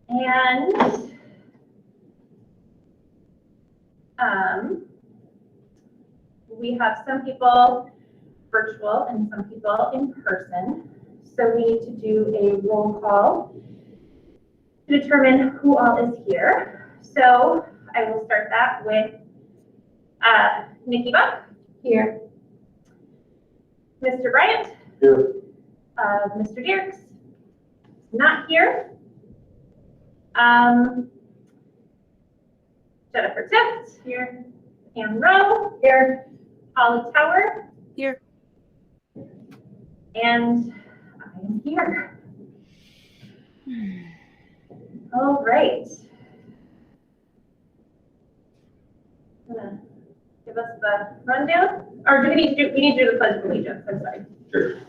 And we have some people virtual and some people in person. So we need to do a roll call to determine who all is here. So I will start that with Nikki Buck. Here. Mr. Bryant. Here. Mr. Dierks. Not here. Jennifer Tift. Here. Ann Rowe. Here. Holly Tower. Here. And I am here. All right. Gonna give us the rundown, or do we need to do the Pledge of Allegiance? I'm sorry. Sure.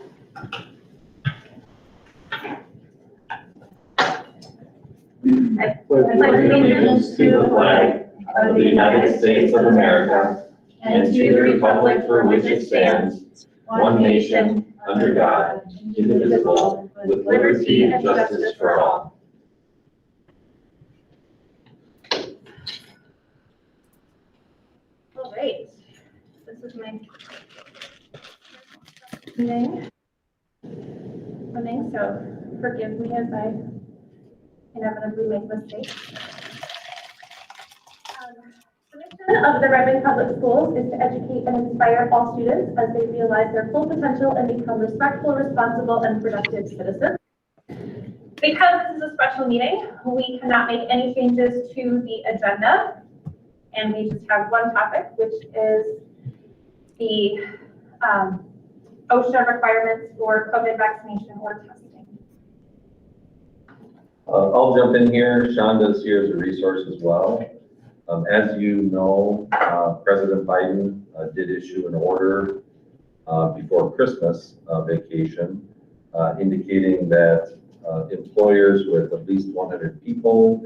I pledge allegiance to the flag of the United States of America and to the republic for which it stands, one nation, under God, indivisible, with liberty and justice for all. All right. This is my name. So forgive me as I inevitably make mistakes. The mission of the Redmond Public Schools is to educate and inspire all students as they realize their full potential and become respectful, responsible, and productive citizens. Because this is a special meeting, we cannot make any changes to the agenda, and we just have one topic, which is the OSHA requirements for COVID vaccination or testing. I'll jump in here. Shonda's here as a resource as well. As you know, President Biden did issue an order before Christmas vacation indicating that employers with at least 100 people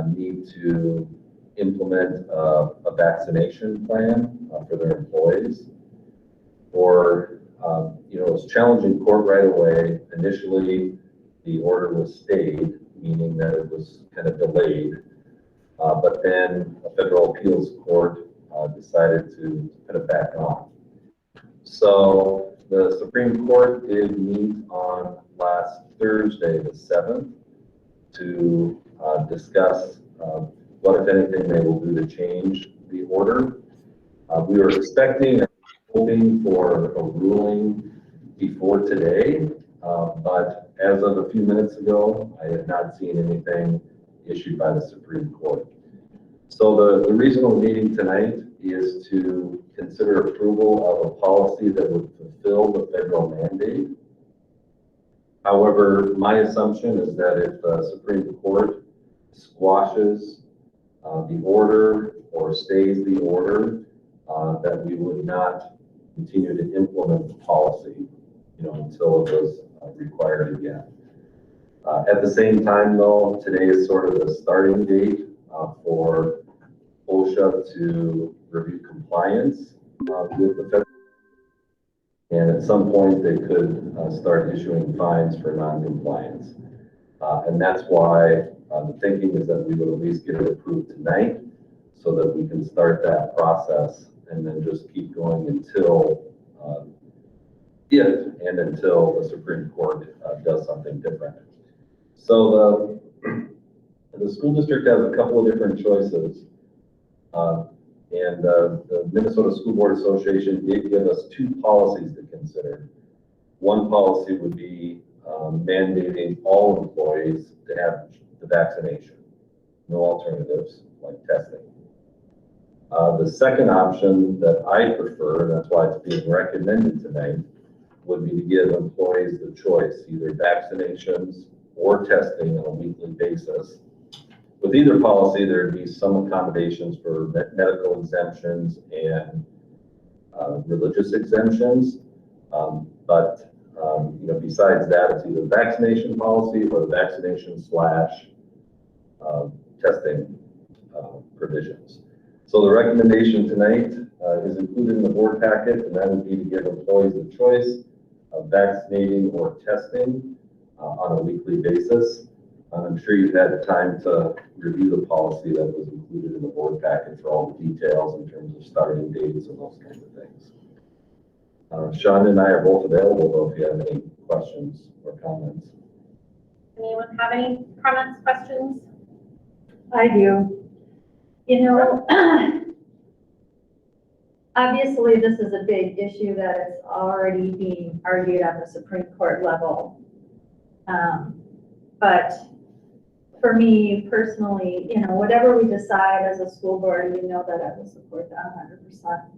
need to implement a vaccination plan for their employees. Or, it was challenging court right away. Initially, the order was stayed, meaning that it was kind of delayed. But then a federal appeals court decided to put it back on. So the Supreme Court did meet on last Thursday, the 7th, to discuss what, if anything, they will do to change the order. We were expecting and hoping for a ruling before today, but as of a few minutes ago, I have not seen anything issued by the Supreme Court. So the reason we're meeting tonight is to consider approval of a policy that would fulfill the federal mandate. However, my assumption is that if the Supreme Court squashes the order or stays the order, that we would not continue to implement the policy, until it was required again. At the same time, though, today is sort of the starting date for OSHA to review compliance with the federal. And at some point, they could start issuing fines for non-compliance. And that's why the thinking is that we would at least get it approved tonight so that we can start that process and then just keep going until until the Supreme Court does something different. So the school district has a couple of different choices. And the Minnesota School Board Association did give us two policies to consider. One policy would be mandating all employees to have the vaccination, no alternatives like testing. The second option that I prefer, and that's why it's being recommended tonight, would be to give employees the choice, either vaccinations or testing on a weekly basis. With either policy, there'd be some accommodations for medical exemptions and religious exemptions. But besides that, it's either vaccination policy or the vaccination / testing provisions. So the recommendation tonight is included in the board packet, and that would be to give employees the choice of vaccinating or testing on a weekly basis. I'm sure you've had time to review the policy that was included in the board packet for all the details in terms of starting dates and those kinds of things. Sean and I are both available though if you have any questions or comments. Anyone have any comments, questions? I do. You know, obviously this is a big issue that is already being argued on the Supreme Court level. But for me personally, you know, whatever we decide as a school board, you know that I will support that 100%.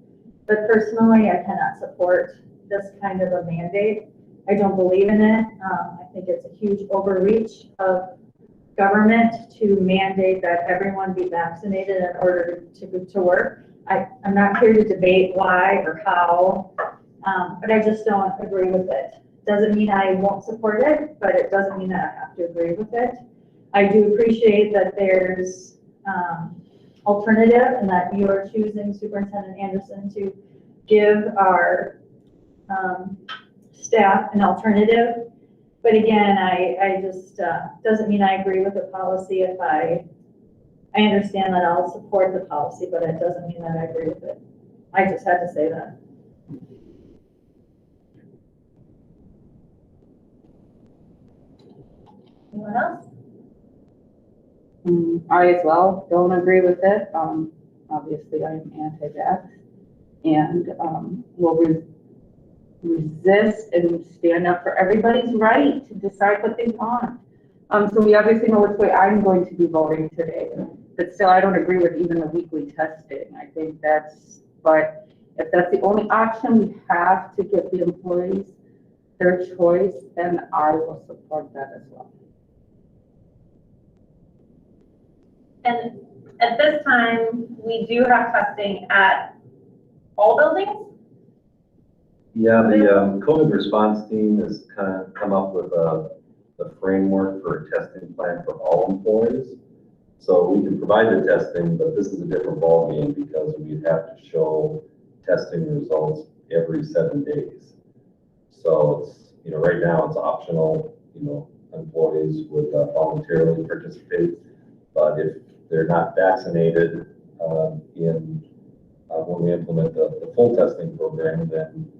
But personally, I cannot support this kind of a mandate. I don't believe in it. I think it's a huge overreach of government to mandate that everyone be vaccinated in order to work. I'm not here to debate why or how, but I just don't agree with it. Doesn't mean I won't support it, but it doesn't mean that I have to agree with it. I do appreciate that there's alternative and that you are choosing Superintendent Anderson to give our staff an alternative. But again, I just, doesn't mean I agree with the policy if I understand that I'll support the policy, but it doesn't mean that I agree with it. I just had to say that. Anyone else? I as well don't agree with it. Obviously, I'm anti-vax and will resist and stand up for everybody's right to decide what they want. So we obviously know which way I'm going to be voting today, but still I don't agree with even the weekly testing. I think but if that's the only option we have to give the employees their choice, then I will support that as well. And at this time, we do have testing at all buildings? Yeah, the COVID response team has kind of come up with a framework for a testing plan for all employees. So we can provide the testing, but this is a different ballgame because we'd have to show testing results every 7 days. So it's, you know, right now it's optional, you know, employees would voluntarily participate, but if they're not vaccinated when we implement the full testing program, then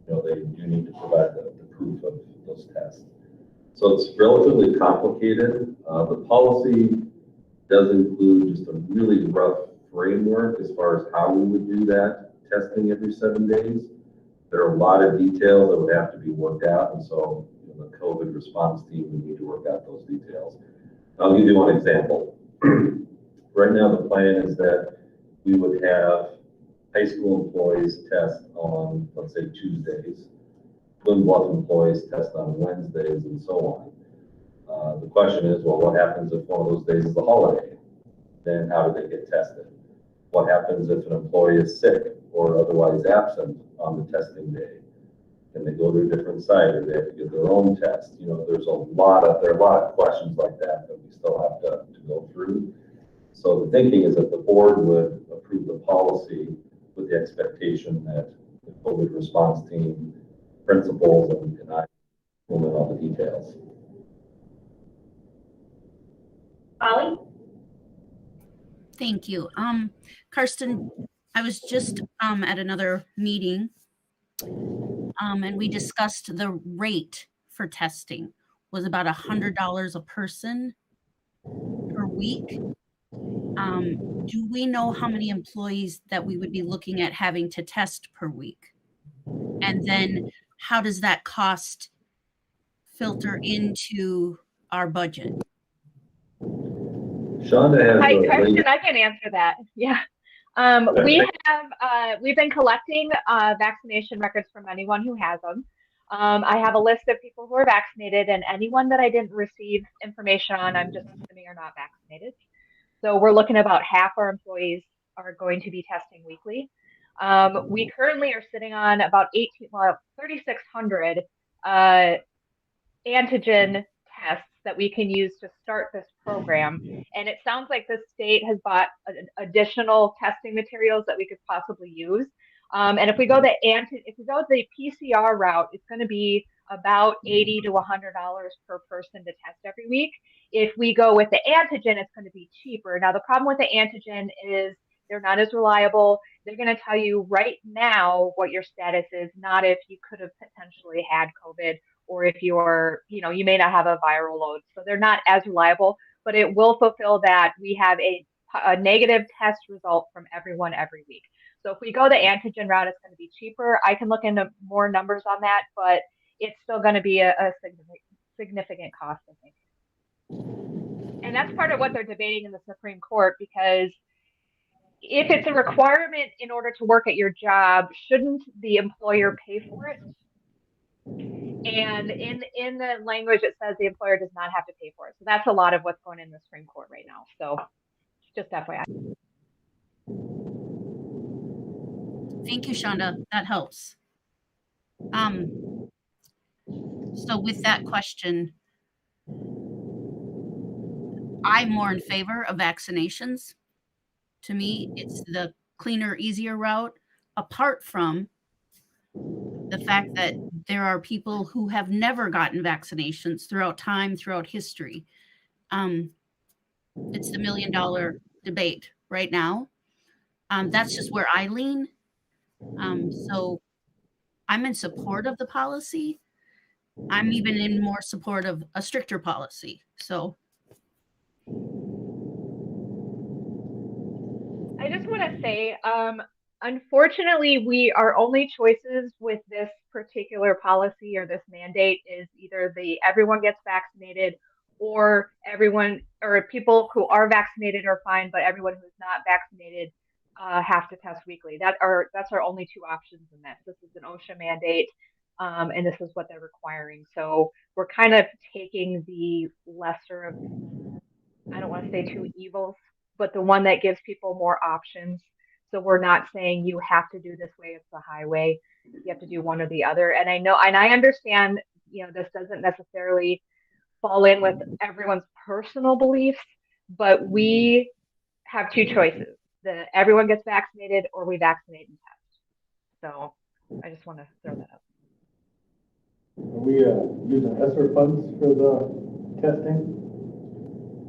you know they do need to provide the proof of those tests. So it's relatively complicated. The policy does include just a really rough framework as far as how we would do that testing every 7 days. There are a lot of details that would have to be worked out, and so you know, the COVID response team would need to work out those details. I'll give you one example. Right now, the plan is that we would have high school employees test on, let's say, Tuesdays, Twin Bluff employees test on Wednesdays, and so on. The question is, well, what happens if one of those days is a holiday? Then how do they get tested? What happens if an employee is sick or otherwise absent on the testing day? Can they go to a different site, or they have to get their own test? You know, there are a lot of questions like that we still have to go through. So the thinking is that the board would approve the policy with the expectation that the COVID response team, principals, and I will know all the details. Holly? Thank you. Karsten, I was just at another meeting and we discussed the rate for testing was about $100 a person per week. Do we know how many employees that we would be looking at having to test per week? And then how does that cost filter into our budget? Shonda has Hi, Karsten, I can answer that. Yeah. We've been collecting vaccination records from anyone who has them. I have a list of people who are vaccinated, and anyone that I didn't receive information on, I'm just assuming are not vaccinated. So we're looking at about half our employees are going to be testing weekly. We currently are sitting on about 3,600 antigen tests that we can use to start this program. And it sounds like the state has bought additional testing materials that we could possibly use. And if we go the PCR route, it's going to be about $80 to $100 per person to test every week. If we go with the antigen, it's going to be cheaper. Now, the problem with the antigen is they're not as reliable. They're going to tell you right now what your status is, not if you could have potentially had COVID or if you're, you may not have a viral load. So they're not as reliable, but it will fulfill that we have a negative test result from everyone every week. So if we go the antigen route, it's going to be cheaper. I can look into more numbers on that, but it's still going to be a significant cost, I think. And that's part of what they're debating in the Supreme Court, because if it's a requirement in order to work at your job, shouldn't the employer pay for it? And in the language, it says the employer does not have to pay for it. So that's a lot of what's going in the Supreme Court right now. So just FYI. Thank you, Shonda. That helps. So with that question, I'm more in favor of vaccinations. To me, it's the cleaner, easier route, apart from the fact that there are people who have never gotten vaccinations throughout time, throughout history. It's the $1 million debate right now. That's just where I lean. So I'm in support of the policy. I'm even in more support of a stricter policy. So I just want to say, unfortunately, our only choices with this particular policy or this mandate is either everyone gets vaccinated, or people who are vaccinated are fine, but everyone who's not vaccinated have to test weekly. That's our only two options in this. This is an OSHA mandate, and this is what they're requiring. So we're kind of taking the lesser of, I don't want to say two evils, but the one that gives people more options. So we're not saying you have to do this way, it's the highway. You have to do one or the other. And I know, and I understand, this doesn't necessarily fall in with everyone's personal beliefs, but we have two choices. Everyone gets vaccinated, or we vaccinate and test. So I just want to throw that up. Are we using ESSER funds for the testing?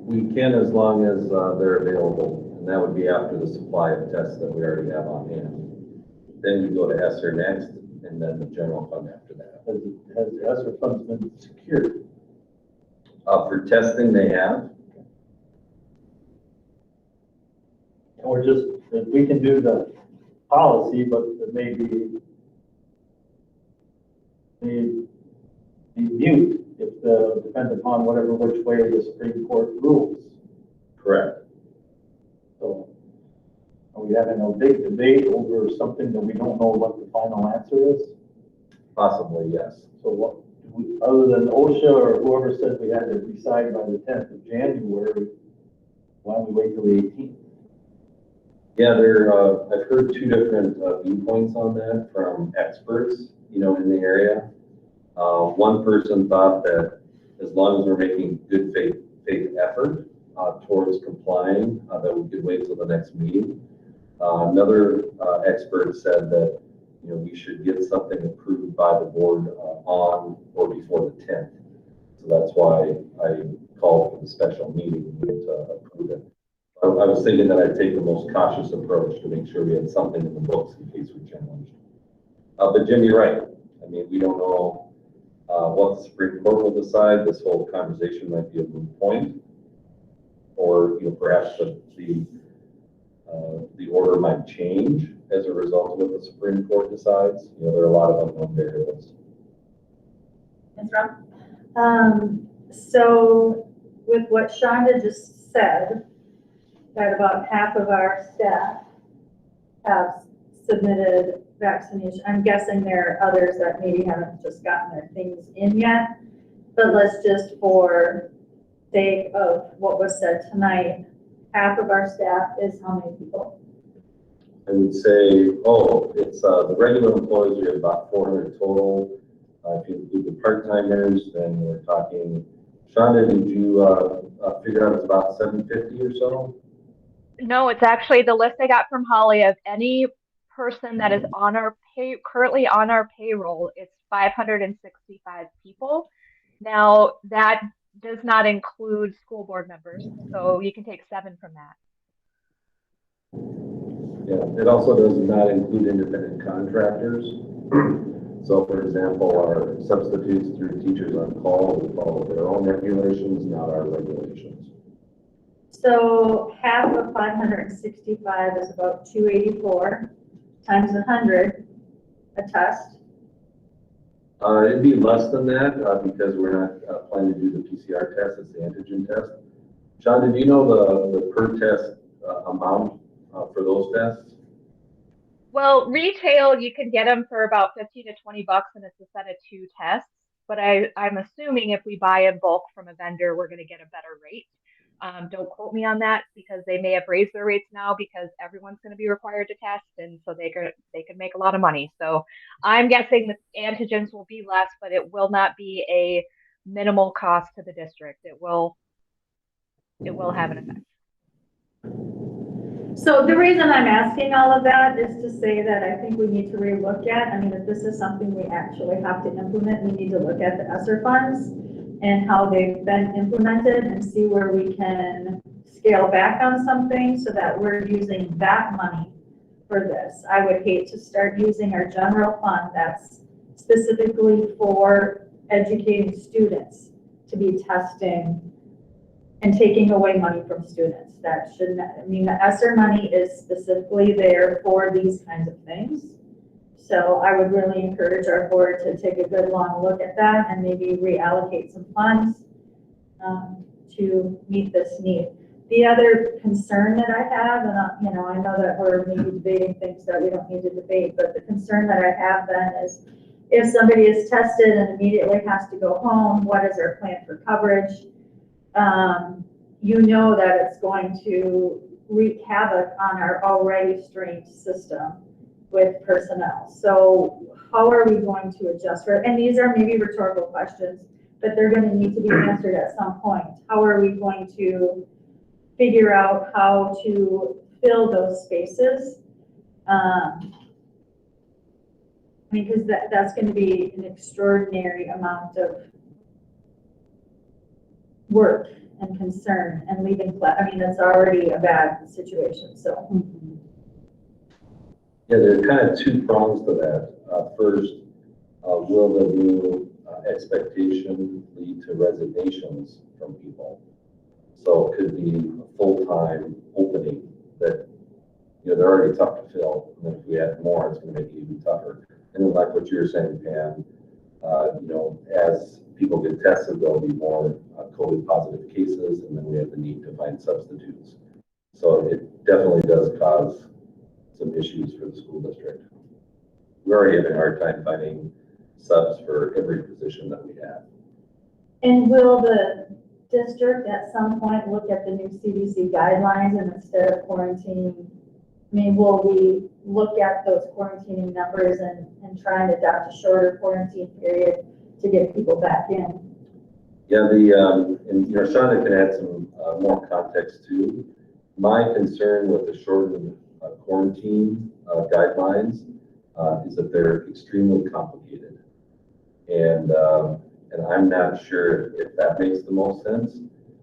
We can, as long as they're available, and that would be after the supply of tests that we already have on hand. Then we go to ESSER next, and then the general fund after that. Has the ESSER funds been secured? For testing, they have. And we're just, if we can do the policy, but it may be mute if depends upon which way the Supreme Court rules. Correct. So are we having a big debate over something that we don't know what the final answer is? Possibly, yes. So what, other than OSHA or whoever said we had to decide by the 10th of January, why don't we wait till the 18th? Yeah, I've heard two different viewpoints on that from experts, in the area. One person thought that as long as we're making good faith effort towards complying, that we could wait till the next meeting. Another expert said that, we should get something approved by the board on or before the 10th. So that's why I called for the special meeting to approve it. I was thinking that I'd take the most cautious approach to make sure we had something in the books in case we challenged. But Jim, you're right. I mean, we don't know what the Supreme Court will decide. This whole conversation might be a moot point, or perhaps the order might change as a result of what the Supreme Court decides. There are a lot of unknown variables. Ms. Rob? So with what Shonda just said, that about half of our staff have submitted vaccination. I'm guessing there are others that maybe haven't just gotten their things in yet, but let's just, for sake of what was said tonight, half of our staff is how many people? I would say, it's the regular employees, we have about 400 total. If you include the part-timers, then we're talking, Shonda, did you figure out it's about 750 or so? No, it's actually the list I got from Holly of any person that is on our currently on our payroll. It's 565 people. Now, that does not include school board members, so you can take 7 from that. Yeah, it also does not include independent contractors. So for example, our substitutes through teachers on call will follow their own regulations, not our regulations. So half of 565 is about 284 times 100, a test. It'd be less than that, because we're not planning to do the PCR test, it's the antigen test. Sean, did you know the per test amount for those tests? Well, retail, you can get them for about 15 to 20 bucks, and it's a set of 2 tests. But I'm assuming if we buy in bulk from a vendor, we're going to get a better rate. Don't quote me on that, because they may have raised their rates now because everyone's going to be required to test, and so they could make a lot of money. So I'm guessing the antigens will be less, but it will not be a minimal cost to the district. It will have an effect. So the reason I'm asking all of that is to say that I think we need to relook at, I mean, if this is something we actually have to implement, we need to look at the ESSER funds and how they've been implemented and see where we can scale back on something so that we're using that money for this. I would hate to start using our general fund that's specifically for educating students to be testing and taking away money from students. That shouldn't, I mean, the ESSER money is specifically there for these kinds of things. So I would really encourage our board to take a good long look at that and maybe reallocate some funds to meet this need. The other concern that I have, and I know that we're maybe debating things that we don't need to debate, but the concern that I have then is if somebody is tested and immediately has to go home, what is our plan for coverage? You know that it's going to wreak havoc on our already strained system with personnel. So how are we going to adjust for it? And these are maybe rhetorical questions, but they're going to need to be answered at some point. How are we going to figure out how to fill those spaces? I mean, because that's going to be an extraordinary amount of work and concern and leaving, I mean, it's already a bad situation, so. Yeah, there are kind of 2 prongs to that. First, will the new expectation lead to resignations from people? So it could be a full-time opening that, they're already tough to fill. And if we add more, it's going to make it even tougher. And then like what you were saying, Pam, as people get tested, there'll be more COVID positive cases, and then we have the need to find substitutes. So it definitely does cause some issues for the school district. We're already having a hard time finding subs for every position that we have. And will the district at some point look at the new CDC guidelines and instead of quarantining, I mean, will we look at those quarantining numbers and try and adopt a shorter quarantine period to get people back in? Yeah, and Shonda can add some more context too. My concern with the shortened quarantine guidelines is that they're extremely complicated. And I'm not sure if that makes the most sense.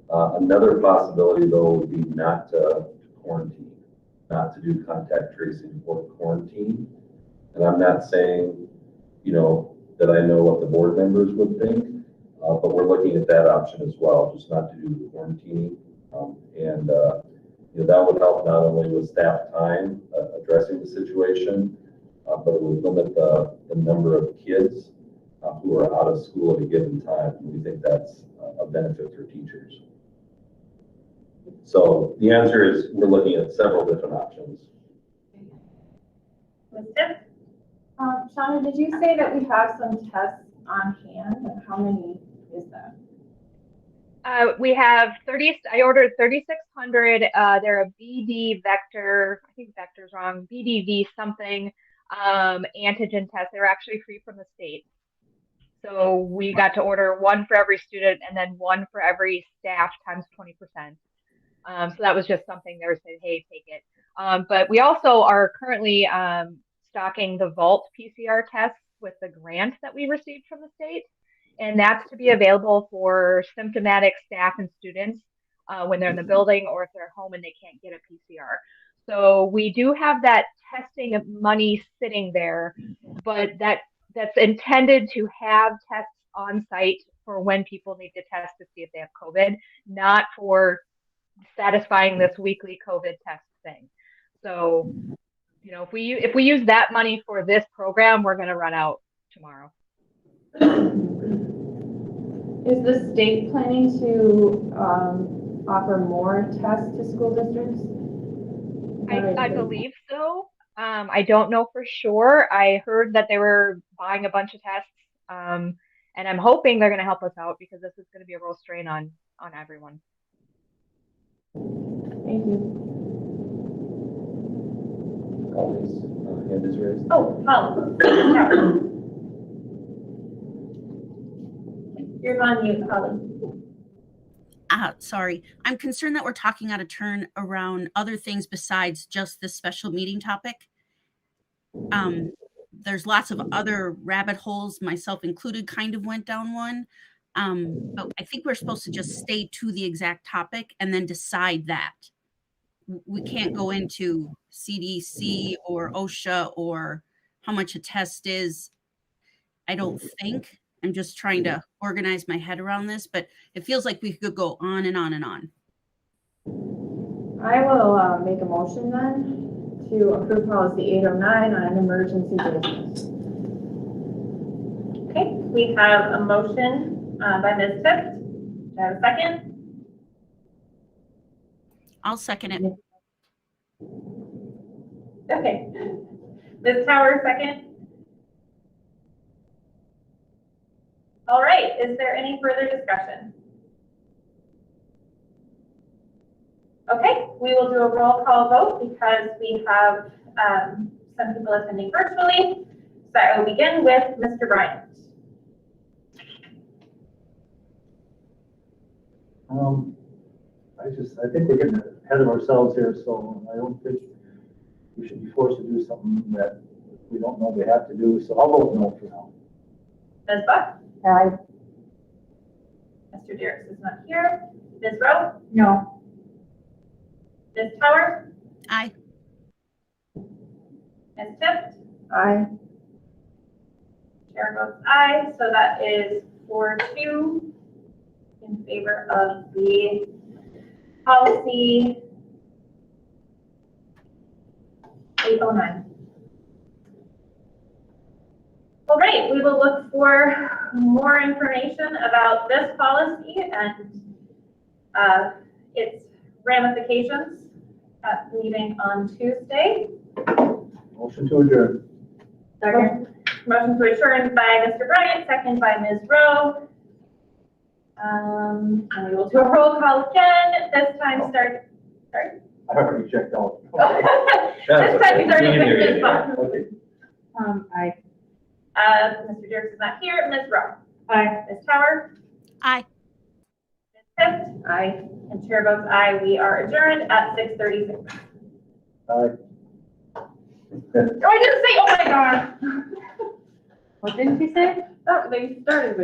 Another possibility though would be not to quarantine, not to do contact tracing or quarantine. And I'm not saying, that I know what the board members would think, but we're looking at that option as well, just not to do the quarantining. That would help not only with staff time addressing the situation, but it would limit the number of kids who are out of school at a given time. And we think that's a benefit for teachers. So the answer is we're looking at several different options. Shauna, did you say that we have some tests on hand? And how many is that? We have 30, I ordered 3,600. They're a BD vector, I think vector's wrong, BDV something, antigen test. They're actually free from the state. So we got to order 1 for every student and then 1 for every staff times 20%. So that was just something they were saying, hey, take it. But we also are currently stocking the Vault PCR tests with the grant that we received from the state. And that's to be available for symptomatic staff and students when they're in the building or if they're home and they can't get a PCR. So we do have that testing money sitting there, but that's intended to have tests on site for when people need to test to see if they have COVID, not for satisfying this weekly COVID test thing. So, you know, if we use that money for this program, we're going to run out tomorrow. Is the state planning to offer more tests to school districts? I believe so. I don't know for sure. I heard that they were buying a bunch of tests, and I'm hoping they're going to help us out because this is going to be a real strain on everyone. Thank you. Always, hand is raised. Oh, Holly. You're on mute, Holly. Sorry, I'm concerned that we're talking out of turn around other things besides just this special meeting topic. There's lots of other rabbit holes, myself included, kind of went down one. But I think we're supposed to just stay to the exact topic and then decide that. We can't go into CDC or OSHA or how much a test is. I don't think. I'm just trying to organize my head around this, but it feels like we could go on and on and on. I will make a motion then to approve policy 809 on an emergency basis. Okay, we have a motion by Ms. Tift. Do I have a second? I'll second it. Okay. Ms. Tower, second. All right, is there any further discussion? Okay, we will do a roll call vote because we have some people attending virtually. So I will begin with Mr. Bryant. I think we're getting ahead of ourselves here, so I don't think we should be forced to do something that we don't know we have to do, so I'll vote no for now. Ms. Buck? Aye. Mr. Dirks is not here. Ms. Rowe? No. Ms. Tower? Aye. Ms. Tift? Aye. Chair votes aye, so that is 4-2 in favor of the policy 809. All right, we will look for more information about this policy and its ramifications at the meeting on Tuesday. Motion to adjourn. Second. Motion to adjourn by Mr. Bryant, second by Ms. Rowe. And we will do a roll call again. This time start. Sorry. I already checked out. This time we started with Ms. Buck. Okay. Aye. Mr. Dirks is not here. Ms. Rowe. Aye. Ms. Tower. Aye. Ms. Tift. Aye. And chair votes aye. We are adjourned at 6:36. Aye. Oh, I didn't say, oh my God. What didn't you say? Oh, they started with